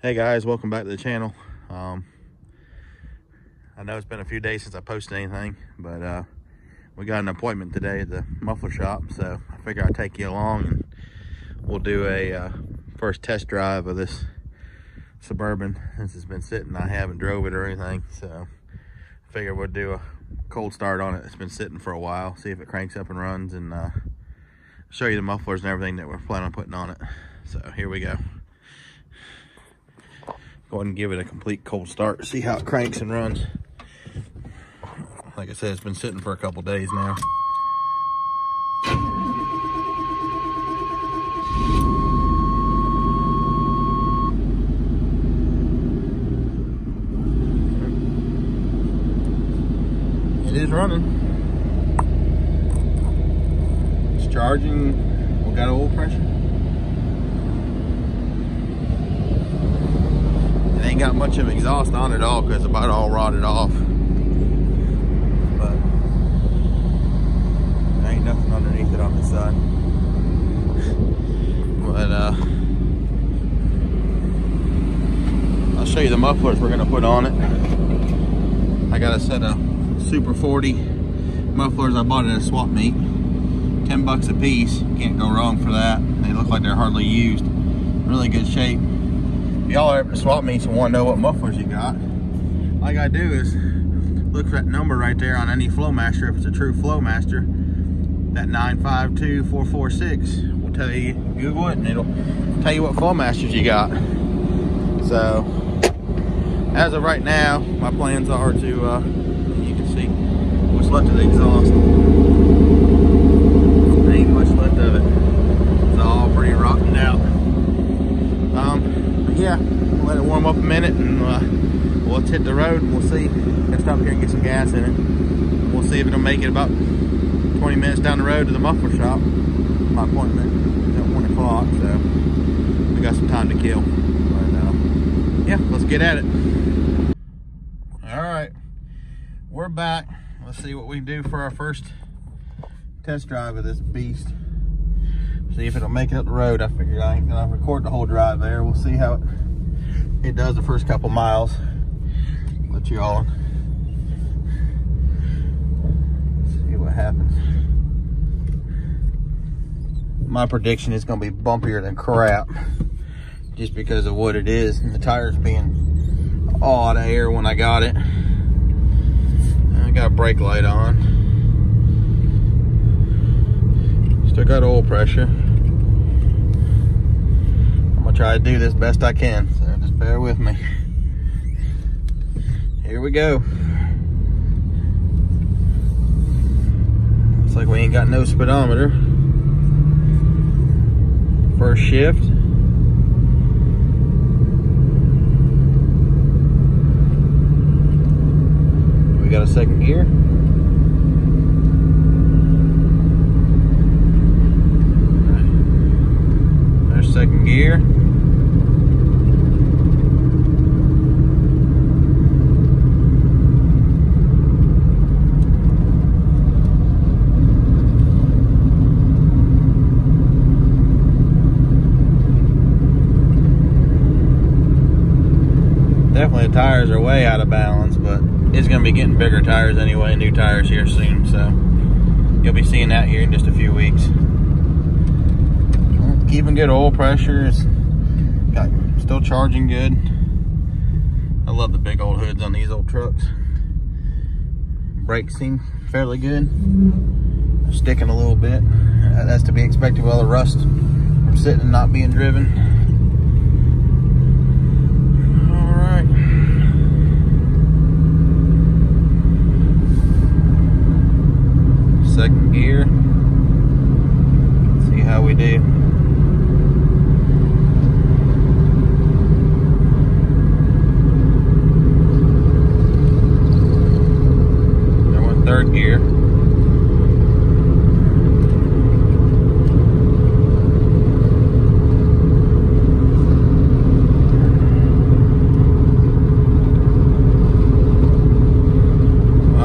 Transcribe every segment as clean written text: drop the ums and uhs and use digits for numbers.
Hey guys, welcome back to the channel. I know it's been a few days since I posted anything, but we got an appointment today at the muffler shop, so I figure I'll take you along and we'll do a first test drive of this Suburban since it's been sitting. I haven't drove it or anything, so I figure we'll do a cold start on it. It's been sitting for a while, see if it cranks up and runs, and show you the mufflers and everything that we're planning on putting on it. So here we go. Go ahead and give it a complete cold start, see how it cranks and runs. Like I said, it's been sitting for a couple days now. It is running. It's charging. We got oil pressure. Ain't got much of exhaust on it all because it's about all rotted off, but there ain't nothing underneath it on this side. But I'll show you the mufflers we're gonna put on it. I got a set of Super 40 mufflers I bought at a swap meet, 10 bucks a piece. Can't go wrong for that. They look like they're hardly used, really good shape. Y'all are at the swap meets and want to know what mufflers you got, all you gotta do is look for that number right there on any Flowmaster. If it's a true Flowmaster, that 952446 will tell you, Google it and it'll tell you what Flowmasters you got. So as of right now, my plans are to you can see what's left of the exhaust. There ain't much left of it. It's all pretty rotten out. Yeah, we'll let it warm up a minute and let's hit the road and we'll see. Let's stop here and get some gas in it. We'll see if it'll make it about 20 minutes down the road to the muffler shop. My appointment is at 1 o'clock, so we got some time to kill. But yeah, let's get at it. All right, we're back. Let's see what we can do for our first test drive of this beast. See if it'll make it up the road. I figured I ain't gonna record the whole drive there. We'll see how it does the first couple miles. Let you all see what happens. My prediction is gonna be bumpier than crap, just because of what it is, and the tires being all out of air when I got it. I got a brake light on. Still got oil pressure. I'm gonna try to do this best I can, so just bear with me. Here we go. Looks like we ain't got no speedometer. First shift. We got a second gear. Second gear. Definitely the tires are way out of balance, but it's going to be getting bigger tires anyway, new tires here soon, so you'll be seeing that here in just a few weeks. Keeping good oil pressure, it's still charging good. I love the big old hoods on these old trucks. Brakes seem fairly good. They're sticking a little bit. That's to be expected with all the rust from sitting and not being driven. All right. Second gear. Let's see how we do. Third gear. Well,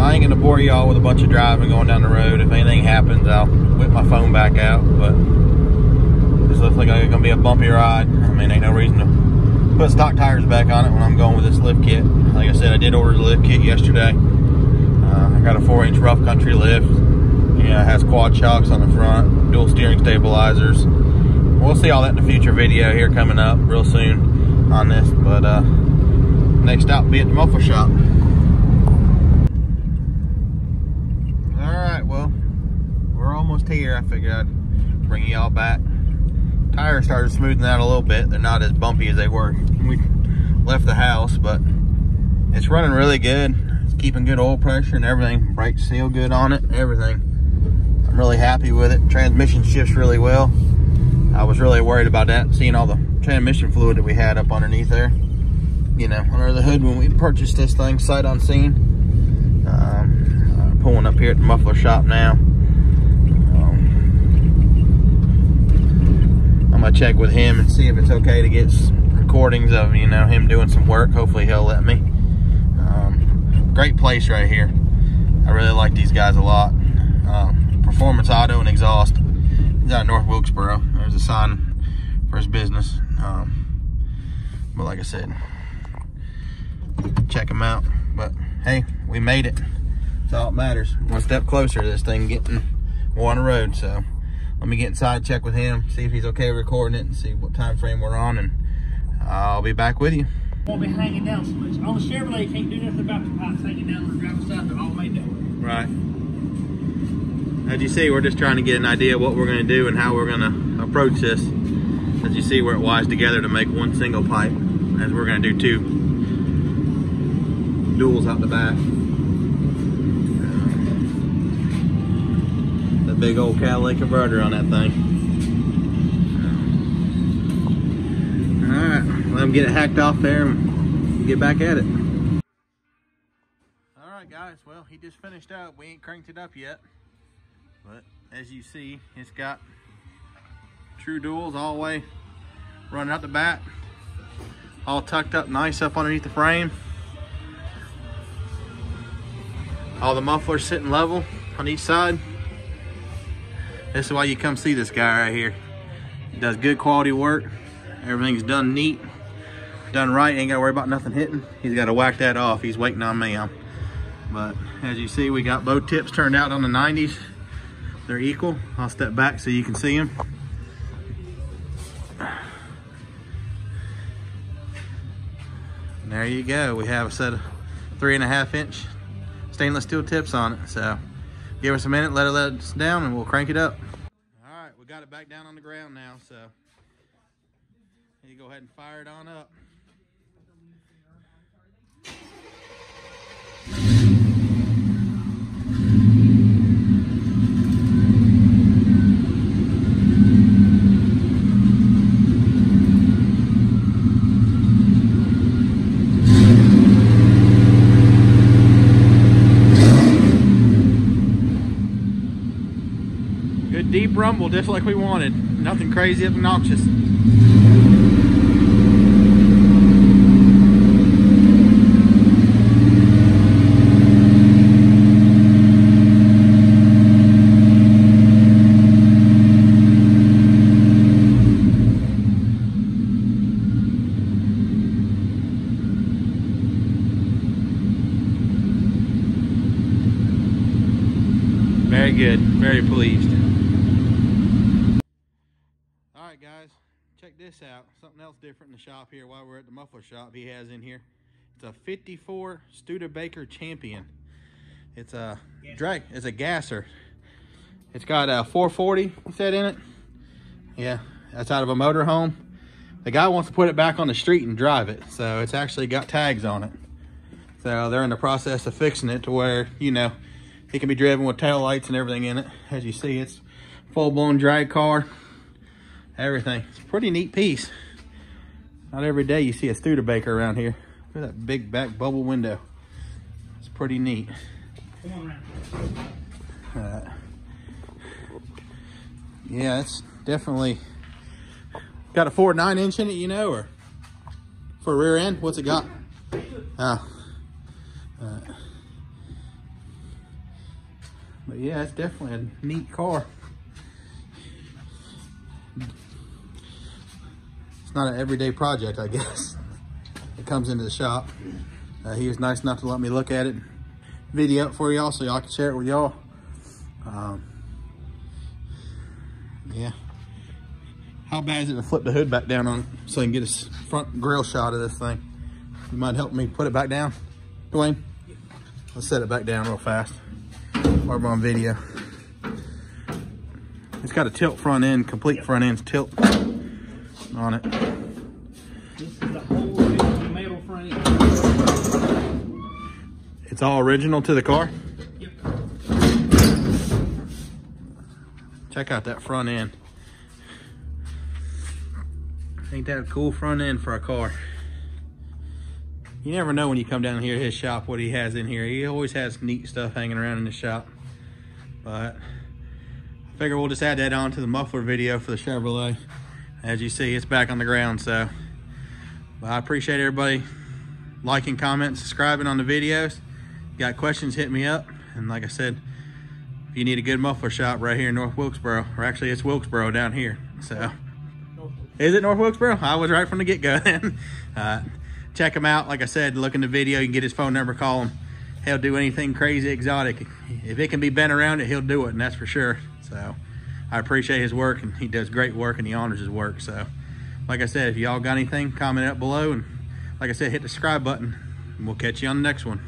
I ain't gonna bore y'all with a bunch of driving going down the road. If anything happens, I'll whip my phone back out, but this looks like it's gonna be a bumpy ride. I mean, ain't no reason to put stock tires back on it when I'm going with this lift kit. Like I said, I did order the lift kit yesterday. I got a 4-inch rough country lift. Yeah, it has quad shocks on the front, dual steering stabilizers. We'll see all that in a future video here coming up real soon on this. But next stop will be at the muffler shop. Alright, well, we're almost here. I figured I'd bring y'all back. Tires started smoothing out a little bit. They're not as bumpy as they were when we left the house, but it's running really good. It's keeping good oil pressure and everything. Brakes seal good on it, everything. I'm really happy with it. Transmission shifts really well. I was really worried about that, seeing all the transmission fluid that we had up underneath there, you know, under the hood when we purchased this thing sight unseen. Pulling up here at the muffler shop now. I'm gonna check with him and see if it's okay to get recordings of, you know, him doing some work. Hopefully he'll let me. Great place right here. I really like these guys a lot. Performance Auto and Exhaust. He's out of North Wilkesboro. There's a sign for his business. But like I said, check him out. But hey, we made it. That's all that matters. One step closer to this thing getting more on the road. So let me get inside, check with him, see if he's okay recording it, and see what time frame we're on, and I'll be back with you. Won't be hanging down so much. On the Chevrolet, you can't do nothing about the pipes hanging down on the driver's side. They're all made that way. Right. As you see, we're just trying to get an idea of what we're going to do and how we're going to approach this. As you see where it wires together to make one single pipe, as we're going to do two duals out the back. The big old catalytic converter on that thing. All right, let him get it hacked off there and get back at it. All right, guys, well, he just finished up. We ain't cranked it up yet. But as you see, it's got true duals all the way running out the back, all tucked up nice up underneath the frame. All the mufflers sitting level on each side. This is why you come see this guy right here. He does good quality work. Everything's done neat, done right. Ain't gotta worry about nothing hitting. He's gotta whack that off. He's waiting on me. But as you see, we got both tips turned out on the 90s. They're equal. I'll step back so you can see them. And there you go. We have a set of 3.5-inch stainless steel tips on it. So give us a minute, let it let us down, and we'll crank it up. All right, we got it back down on the ground now. So you go ahead and fire it on up. Good deep rumble, just like we wanted. Nothing crazy obnoxious. Very good, very pleased. All right, guys, check this out. Something else different in the shop here while we're at the muffler shop he has in here. It's a 54 Studebaker Champion. It's a it's a gasser. It's got a 440 set in it. Yeah, that's out of a motorhome. The guy wants to put it back on the street and drive it, so it's actually got tags on it. So they're in the process of fixing it to where, you know, it can be driven with tail lights and everything in it. As you see, it's full-blown drag car, everything. It's a pretty neat piece. Not every day you see a Studebaker around here. Look at that big back bubble window. It's pretty neat. Come on around. Yeah, it's definitely got a 4.9-inch in it, you know, or for rear end. What's it got? But yeah, it's definitely a neat car. It's not an everyday project, I guess. it comes into the shop. He was nice enough to let me look at it, video it for y'all so y'all can share it with y'all. Yeah. How bad is it to flip the hood back down on it so I can get a front grill shot of this thing? You mind helping me put it back down, Dwayne? Let's set it back down real fast while we're on video. It's got a tilt front end, complete front end tilt on it. This is the whole metal front end. It's all original to the car? Yep. Check out that front end. Ain't that a cool front end for a car? You never know when you come down here to his shop what he has in here. He always has neat stuff hanging around in the shop. But I figure we'll just add that on to the muffler video for the Chevrolet. As you see, it's back on the ground, so. But I appreciate everybody liking, commenting, subscribing on the videos. Got questions, hit me up. And like I said, if you need a good muffler shop right here in North Wilkesboro, or actually it's Wilkesboro down here, so. Is it North Wilkesboro? I was right from the get-go then. Check him out. Like I said, look in the video. You can get his phone number, call him. He'll do anything crazy exotic. If it can be bent around it, he'll do it, and that's for sure. So I appreciate his work, and he does great work, and he honors his work. So like I said, if y'all got anything, comment up below. And like I said, hit the subscribe button, and we'll catch you on the next one.